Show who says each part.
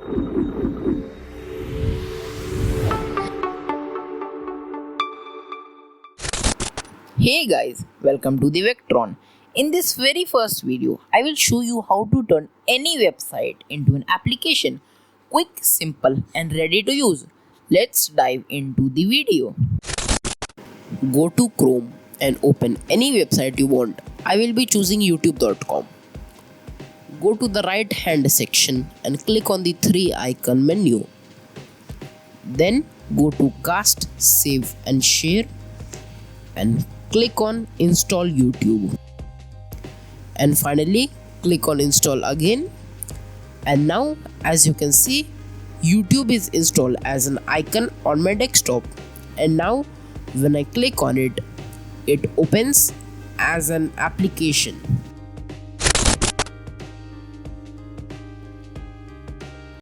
Speaker 1: Hey guys, welcome to the Vectron. In this very first video, I will show you how to turn any website into an application. Quick, simple and ready to use. Let's dive into the video. Go to Chrome and open any website you want. I will be choosing youtube.com. Go to the right hand section and click on the 3 icon menu. Then go to Cast, Save and Share and click on Install YouTube. And finally click on Install again. And now as you can see, YouTube is installed as an icon on my desktop. And now when I click on it, it opens as an application.